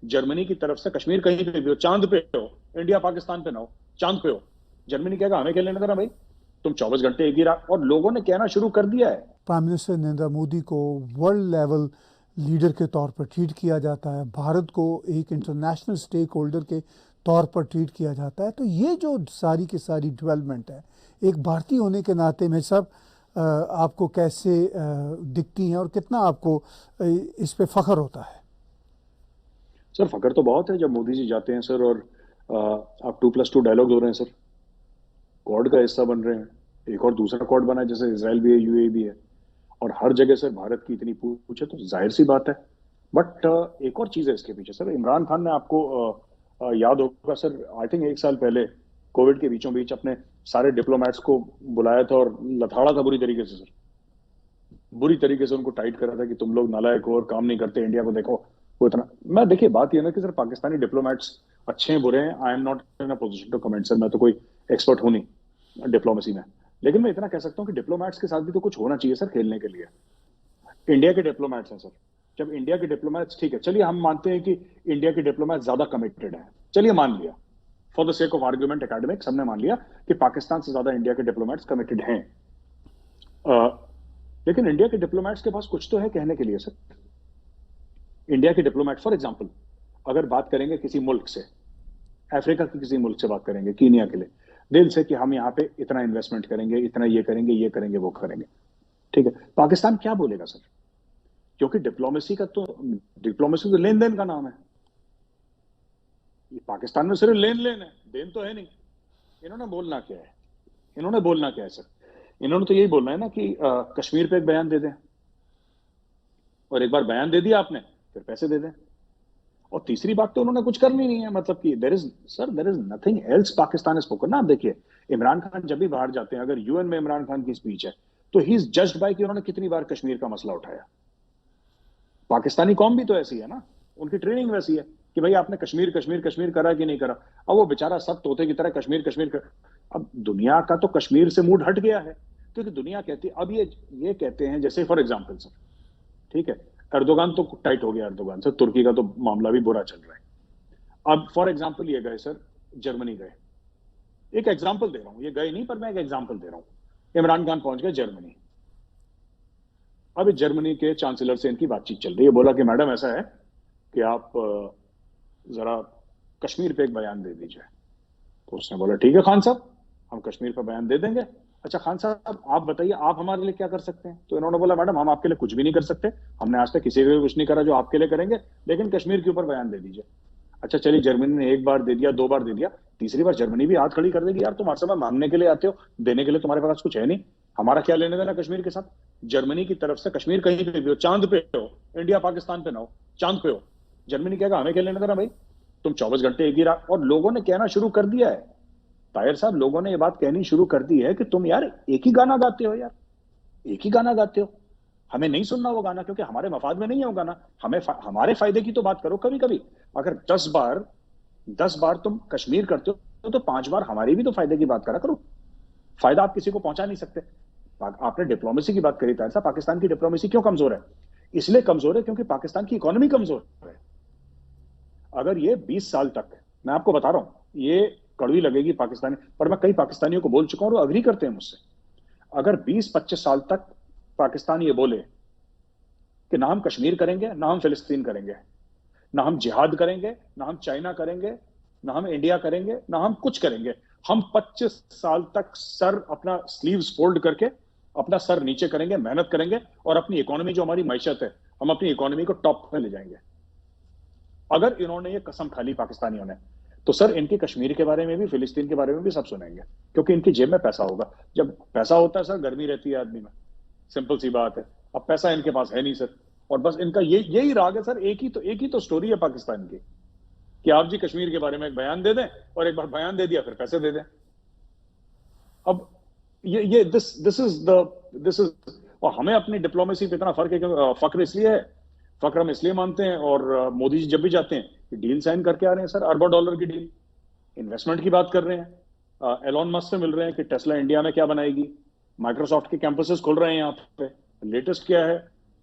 Germany की तरफ से कश्मीर कहीं पे भी हो, चांद पे हो, इंडिया पाकिस्तान पे ना हो, चांद पे हो, जर्मनी कहेगा हमें क्या लेना देना भाई, तुम 24 घंटे एक ही रात। और लोगों ने कहना शुरू कर दिया है। प्राइम मिनिस्टर नरेंद्र मोदी को वर्ल्ड लेवल लीडर के तौर पर ट्रीट किया जाता है, भारत को एक इंटरनेशनल स्टेक होल्डर के तौर पर ट्रीट किया जाता है। तो ये जो सारी की सारी डेवलपमेंट है, एक भारतीय होने के नाते में सब आपको कैसे दिखती हैं और कितना आपको इस पे फख्र होता है? सर फकर तो बहुत है जब मोदी जी जाते हैं सर, और आप 2+2 डायलॉग हो रहे हैं सर, क्वाड का हिस्सा बन रहे हैं, एक और दूसरा क्वाड बना है, जैसे इसराइल भी है, यूएई भी है, और हर जगह सर भारत की इतनी पूछ है, तो जाहिर सी बात है। बट एक और चीज है इसके पीछे सर, इमरान खान ने आपको याद होगा सर, आई थिंक 1 साल पहले कोविड के बीचों बीच अपने सारे डिप्लोमेट्स को बुलाया था और लथाड़ा था बुरी तरीके से सर, बुरी तरीके से उनको टाइट करा था कि तुम लोग नालायक हो और काम नहीं करते, इंडिया को देखो। वो इतना, मैं देखिए बात ये ना कि सर पाकिस्तानी डिप्लोमेट्स अच्छे हैं बुरे हैं, I am not in a position to comment sir, मैं तो कोई एक्सपर्ट हूं नहीं डिप्लोमेसी में। लेकिन मैं इतना कह सकता हूँ कि डिप्लोमेट्स के साथ भी तो कुछ होना चाहिए सर खेलने के लिए। इंडिया के डिप्लोमेट्स हैं सर, जब इंडिया के डिप्लोमेट्स, ठीक है चलिए हम मानते हैं कि इंडिया के डिप्लोमेट्स ज्यादा कमिटेड हैं, चलिए मान लिया for the sake of argument academics, हमने मान लिया कि पाकिस्तान से ज्यादा इंडिया के डिप्लोमेट्स कमिटेड हैं। लेकिन इंडिया के डिप्लोमेट्स के पास कुछ तो है कहने के लिए सर। इंडिया के डिप्लोमेट फॉर एग्जांपल अगर बात करेंगे किसी मुल्क से, अफ्रीका के किसी मुल्क से बात करेंगे, कीनिया के लिए, दिल से कि हम यहाँ पे इतना इन्वेस्टमेंट करेंगे, इतना ये करेंगे, ये करेंगे, वो करेंगे, ठीक है, पाकिस्तान क्या बोलेगा सर? क्योंकि डिप्लोमेसी तो लेन देन का नाम है, ये पाकिस्तान में सिर्फ लेन लेन है, देन तो है नहीं। इन्होंने बोलना क्या है? इन्होंने बोलना क्या है सर? इन्होंने तो यही बोलना है ना कि कश्मीर पे एक बयान दे दें, और एक बार बयान दे दिया आपने फिर पैसे दे दें। और तीसरी बात तो उन्होंने कुछ करनी नहीं है, मतलब कि there is nothing else Pakistan is spoken ना। आप देखिए इमरान खान जब भी बाहर जाते हैं, अगर यूएन में इमरान खान की स्पीच है तो ही इज जज्ड बाय कि उन्होंने कितनी बार कश्मीर का मसला उठाया। पाकिस्तानी कौम भी तो ऐसी है ना, उनकी ट्रेनिंग वैसी है कि भाई आपने कश्मीर कश्मीर कश्मीर करा कि नहीं करा। अब वो बेचारा सब तोते की तरह कश्मीर कश्मीर कर, अब दुनिया का तो कश्मीर से मूड हट गया है, क्योंकि दुनिया कहती है, अब ये कहते हैं, जैसे फॉर एग्जाम्पल सर, ठीक है, एर्दोगान तो टाइट हो गया, एर्दोगान से तुर्की का तो मामला भी बुरा चल रहा है। अब फॉर एग्जाम्पल ये गए सर, जर्मनी गए, एक एग्जाम्पल दे रहा हूं, ये गए नहीं पर मैं एक एग्जाम्पल दे रहा हूं, इमरान खान पहुंच गए जर्मनी। अब जर्मनी के चांसलर से इनकी बातचीत चल रही है, बोला कि मैडम ऐसा है कि आप जरा कश्मीर पे एक बयान दे दीजिए। तो उसने बोला ठीक है खान साहब, हम कश्मीर पे बयान दे देंगे। अच्छा खान साहब आप बताइए आप हमारे लिए क्या कर सकते हैं? तो इन्होंने बोला मैडम हम आपके लिए कुछ भी नहीं कर सकते, हमने आज तक किसी के लिए कुछ नहीं करा जो आपके लिए करेंगे, लेकिन कश्मीर के ऊपर बयान दे दीजिए। अच्छा चलिए, जर्मनी ने एक बार दे दिया, 2 बार दे दिया, तीसरी बार जर्मनी भी हाथ खड़ी कर देगी, यार तुम हर समय मांगने के लिए आते हो, देने के लिए तुम्हारे पास कुछ है नहीं, हमारा क्या लेने देना कश्मीर के साथ। जर्मनी की तरफ से कश्मीर कहीं पे भी हो, चांद पे हो, इंडिया पाकिस्तान पे ना हो, चांद पे हो, जर्मनी कहेगा हमें क्या लेने देना भाई, तुम 24 घंटे एक ही रात। और लोगों ने कहना शुरू कर दिया है ताहिर साहब, लोगों ने ये बात कहनी शुरू कर दी है कि तुम यार एक ही गाना गाते हो, यार एक ही गाना गाते हो, हमें नहीं सुनना वो गाना, क्योंकि हमारे मफाद में नहीं है वो गाना, हमें हमारे फायदे की तो बात करो कभी कभी। अगर 10 बार तुम कश्मीर करते हो तो 5 बार हमारी भी तो फायदे की बात करा करो। फायदा आप किसी को पहुंचा नहीं सकते। आपने डिप्लोमेसी की बात करी ताहिर साहब, पाकिस्तान की डिप्लोमेसी क्यों कमजोर है? इसलिए कमजोर है क्योंकि पाकिस्तान की इकोनॉमी कमजोर है। अगर ये 20 साल तक, मैं आपको बता रहा हूं, ये कड़वी लगेगी पाकिस्तानी, पर मैं कई पाकिस्तानियों को बोल चुका हूं और अग्री करते हैं मुझसे, अगर 20-25 साल तक पाकिस्तान ये बोले कि ना हम कश्मीर करेंगे, ना हम फिलिस्तीन करेंगे, ना हम जिहाद करेंगे, ना हम चाइना करेंगे, ना हम इंडिया करेंगे, ना हम कुछ करेंगे, हम 25 साल तक सर अपना स्लीव्स फोल्ड करके अपना सर नीचे करेंगे, मेहनत करेंगे और अपनी इकोनॉमी जो हमारी मैशत है, हम अपनी इकोनॉमी को टॉप में ले जाएंगे। अगर इन्होंने ये कसम खा ली पाकिस्तानियों ने, तो सर इनकी कश्मीर के बारे में भी, फिलिस्तीन के बारे में भी सब सुनेंगे, क्योंकि इनकी जेब में पैसा होगा। जब पैसा होता है सर, गर्मी रहती है आदमी में, सिंपल सी बात है। अब पैसा इनके पास है नहीं सर, और बस इनका यही राग है सर। एक ही तो स्टोरी है पाकिस्तान की कि आप जी कश्मीर के बारे में एक बयान दे दें, और एक बार बयान दे दिया फिर पैसे दे दें। अब ये दिस इज और हमें अपनी डिप्लोमेसी पे इतना फख्र इसलिए है, फख्र हम इसलिए मानते हैं, और मोदी जी जब भी जाते हैं डील साइन करके आ रहे हैं सर, अरबों डॉलर की डील, इन्वेस्टमेंट की बात कर रहे हैं, एलोन मस्क से मिल रहे हैं कि टेस्ला इंडिया में क्या बनाएगी, माइक्रोसॉफ्ट के कैंपसेस खुल रहे हैं यहाँ पे, लेटेस्ट क्या है,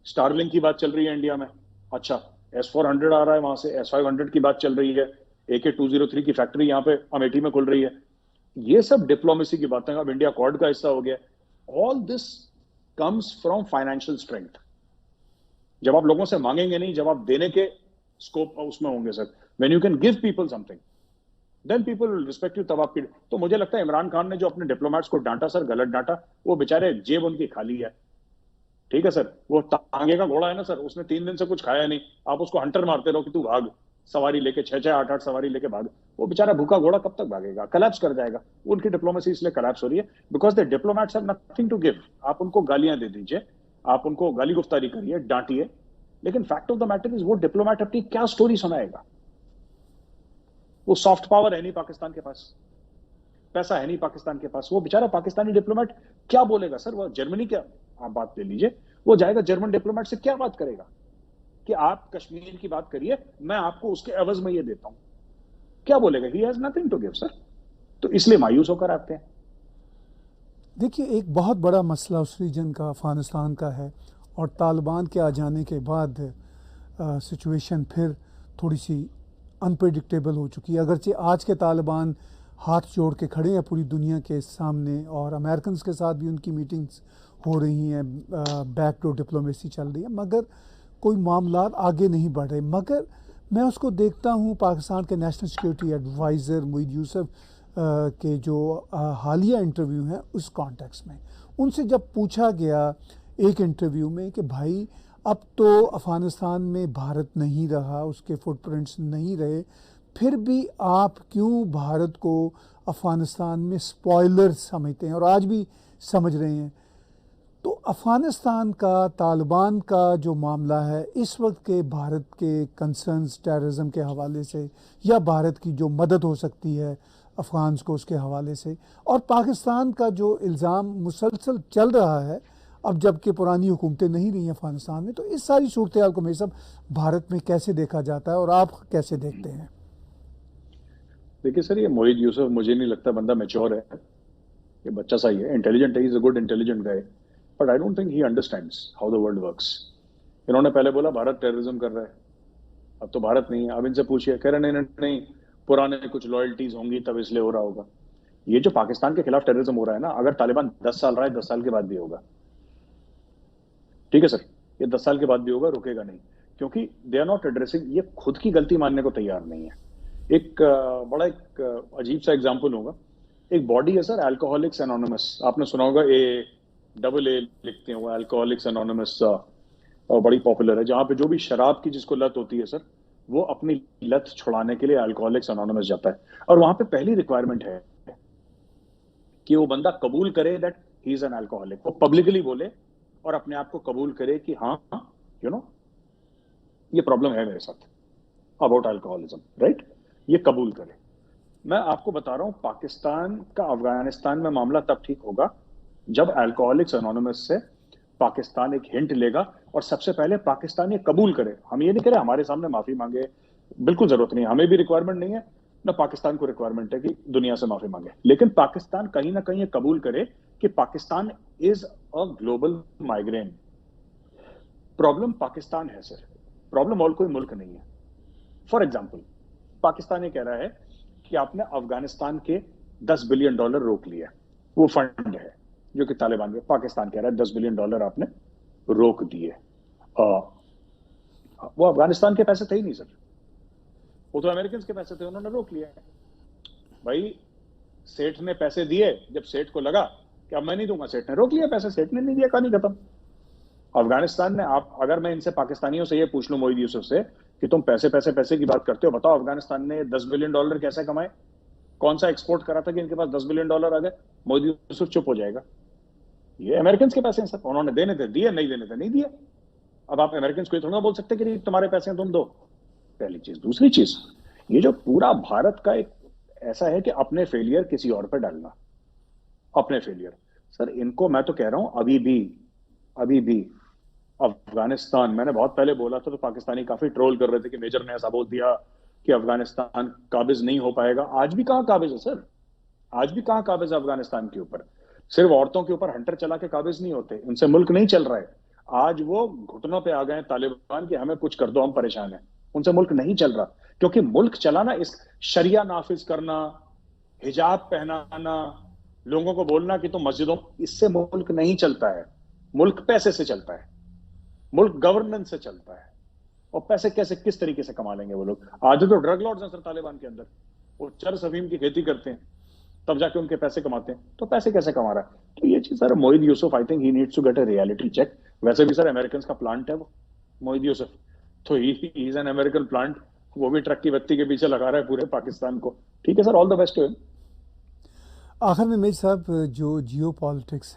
स्टारलिंक की बात चल रही है इंडिया में। अच्छा S-400 आ रहा है वहां से, S-500 की बात चल रही है, AK-203 की फैक्ट्री यहाँ पे अमेठी में खुल रही है। ये सब डिप्लोमेसी की बातें, अब इंडिया क्वाड का हिस्सा हो गया। All this comes from financial strength. जब आप लोगों से मांगेंगे नहीं, जब आप देने के स्कोप उसमें होंगे sir, when you can give people something then people will respect you. तब आपकी, तो मुझे लगता है इमरान खान ने जो अपने डिप्लोमेट्स को डांटा सर, गलत डांटा। वो बेचारे जेब उनकी खाली है, ठीक है सर। वो तांगे का घोड़ा है ना सर, उसने 3 दिन से कुछ खाया नहीं, आप उसको हंटर मारते रहो कि तू भाग, सवारी लेके 6-6, 8-8 सवारी लेके भाग। वो बेचारा भूखा घोड़ा कब तक भागेगा, कलेप्स कर जाएगा। उनकी डिप्लोमेसी इसलिए कलेप्स हो रही है because the diplomats have nothing to give. आप उनको गालियां दे दीजिए, आप उनको गाली गुफ्तारी करिए, डांटिए, लेकिन fact of the matter is वो डिप्लोमेट अपनी क्या स्टोरी सुनाएगा। वो सॉफ्ट पावर है नहीं पाकिस्तान के पास, पैसा है नहीं पाकिस्तान के पास। वो बेचारा पाकिस्तानी डिप्लोमेट क्या बोलेगा सर? वो जर्मनी क्या, आप बात ले लीजिए, वो जाएगा जर्मन डिप्लोमेट से क्या बात करेगा कि आप कश्मीर की बात करिए, मैं आपको उसके एवज में ये देता हूं। क्या बोलेगा? He has nothing to give sir. तो इसलिए मायूस होकर आते हैं। देखिए, एक बहुत बड़ा मसला उस रीजन का अफ़गानिस्तान का है, और तालिबान के आ जाने के बाद सिचुएशन फिर थोड़ी सी अनप्रेडिक्टेबल हो चुकी है। अगरचे आज के तालिबान हाथ जोड़ के खड़े हैं पूरी दुनिया के सामने, और अमेरिकन के साथ भी उनकी मीटिंग्स हो रही हैं, बैकडोर डिप्लोमेसी चल रही है, मगर कोई मामला आगे नहीं बढ़ रहे। मगर मैं उसको देखता हूँ पाकिस्तान के national security adviser Moeed Yusuf के जो हालिया इंटरव्यू हैं उस कॉन्टेक्स्ट में, उनसे जब पूछा गया एक इंटरव्यू में कि भाई अब तो अफ़गानिस्तान में भारत नहीं रहा, उसके फुटप्रिंट्स नहीं रहे, फिर भी आप क्यों भारत को अफ़गानिस्तान में स्पॉयलर समझते हैं और आज भी समझ रहे हैं। तो अफ़गानिस्तान का, तालिबान का जो मामला है इस वक्त के भारत के कंसर्न्स टेररिज्म के हवाले से, या भारत की जो मदद हो सकती है अफ़गान्स को उसके हवाले से, और पाकिस्तान का जो इल्ज़ाम मुसलसल चल रहा है अब जबकि पुरानी हुकूमतें नहीं रही हैं अफ़गानिस्तान में, तो इस सारी सूरत हाल को मेरे सब भारत में कैसे देखा जाता है और आप कैसे देखते हैं? देखिए सर, ये मोईद यूसुफ मुझे नहीं लगता बंदा मैच्योर है, ये बच्चा सा ही है, इंटेलिजेंट है, he is a good intelligent guy, but I don't think he understands how the world works. इन्होंने पहले बोला भारत टेररिज्म कर रहा है, अब तो भारत नहीं है। अब इनसे पूछिए, कह रहे नहीं नहीं नहीं, पुराने कुछ लॉयल्टीज होंगी तब इसलिए हो रहा होगा। ये जो पाकिस्तान के खिलाफ टेररिज्म हो रहा है ना, अगर तालिबान 10 साल रहा है, 10 साल के बाद भी होगा, ठीक है सर, ये 10 साल के बाद भी होगा, रुकेगा नहीं, क्योंकि दे आर नॉट एड्रेसिंग, ये खुद की गलती मानने को तैयार नहीं है। एक बड़ा एक अजीब सा एग्जाम्पल होगा, एक बॉडी है सर, अल्कोहलिक्स एनोनिमस, आपने सुना होगा, AA लिखते हैं वो, अल्कोहलिक्स एनोनिमस, और बड़ी पॉपुलर है, जहां पे जो भी शराब की जिसको लत होती है सर, वो अपनी लत छुड़ाने के लिए अल्कोहलिक्स एनोनिमस जाता है। और वहां पे पहली रिक्वायरमेंट है कि वो बंदा कबूल करे that he is an alcoholic, वो पब्लिकली बोले और अपने आप को कबूल करे कि हाँ यू नो ये प्रॉब्लम है मेरे साथ अबाउट अल्कोहलिज्म, राइट, ये कबूल करे। मैं आपको बता रहा हूं, पाकिस्तान का अफगानिस्तान में मामला तब ठीक होगा जब अल्कोहलिक्स एनोनिमस से पाकिस्तान एक हिंट लेगा और सबसे पहले पाकिस्तान ये कबूल करे। हम ये नहीं कह रहे हमारे सामने माफी मांगे, बिल्कुल जरूरत नहीं, हमें भी रिक्वायरमेंट नहीं है ना, पाकिस्तान को रिक्वायरमेंट है कि दुनिया से माफी मांगे, लेकिन पाकिस्तान कहीं ना कहीं ये कबूल करे कि Pakistan is a global migraine. Problem Pakistan है सर, प्रॉब्लम और कोई मुल्क नहीं है। फॉर एग्जाम्पल, पाकिस्तान ये कह रहा है कि आपने अफगानिस्तान के $10 बिलियन रोक लिया, वो फंड है जो कि तालिबान में, पाकिस्तान कह रहा है $10 बिलियन आपने रोक दिए। वो अफगानिस्तान के पैसे थे ही नहीं सर, वो तो अमेरिकन के पैसे थे, उन्होंने रोक लिया। भाई सेठ ने पैसे दिए, जब सेठ को लगा कि अब मैं नहीं दूंगा, सेठ ने रोक लिया पैसे, सेठ ने नहीं दिया, कहानी खत्म। अफगानिस्तान ने, आप अगर मैं इनसे पाकिस्तानियों से ये पूछ लूं, मोईद यूसुफ से, कि तुम पैसे पैसे पैसे की बात करते हो, बताओ अफगानिस्तान ने $10 बिलियन कैसे कमाए, कौन सा एक्सपोर्ट करा था कि इनके पास $10 बिलियन आ गए? मोईद यूसुफ चुप हो जाएगा। ये अमेरिकन के पैसे हैं सर, उन्होंने देने थे दिए, नहीं देने थे नहीं दिए। अब आप अमेरिकन को थोड़ा बोल सकते कि तुम्हारे पैसे हैं तुम दो, पहली चीज। दूसरी चीज, ये जो पूरा भारत का एक ऐसा है कि अपने फेलियर किसी और पर डालना, अपने फेलियर सर, इनको मैं तो कह रहा हूं अभी भी अफगानिस्तान, मैंने बहुत पहले बोला था तो पाकिस्तानी काफी ट्रोल कर रहे थे कि मेजर ने ऐसा बोल दिया कि अफगानिस्तान काबिज नहीं हो पाएगा। आज भी कहां काबिज है सर, आज भी कहां काबिज है अफगानिस्तान के ऊपर? सिर्फ औरतों के ऊपर हंटर चला के काबिज नहीं होते, उनसे मुल्क नहीं चल रहा है। आज वो घुटनों पे आ गए तालिबान कि हमें कुछ कर दो, हम परेशान हैं। उनसे मुल्क नहीं चल रहा, क्योंकि मुल्क चलाना इस शरिया नाफिज करना, हिजाब पहनाना, लोगों को बोलना कि तुम मस्जिदों, इससे मुल्क नहीं चलता है। मुल्क पैसे से चलता है, मुल्क गवर्नेंस से चलता है। और पैसे कैसे, किस तरीके से कमा लेंगे वो लोग? आज तो ड्रग लॉर्ड्स हैं सर तालिबान के अंदर, वो चरस अफीम की खेती करते हैं, तब जाके उनके पैसे कमाते हैं। तो पैसे कैसे कमा रहा है? तो ये चीज sir, Mohit Yusuf I think he needs to get a reality check. वैसे भी सर अमेरिकन का प्लांट है वो, मोहित यूसुफ, तो he is an American plant. वो भी ट्रक की बत्ती के पीछे लगा रहा है पूरे पाकिस्तान को। ठीक है sir, all the best to him. आखिर में मेज साहब, जो जियो पॉलिटिक्स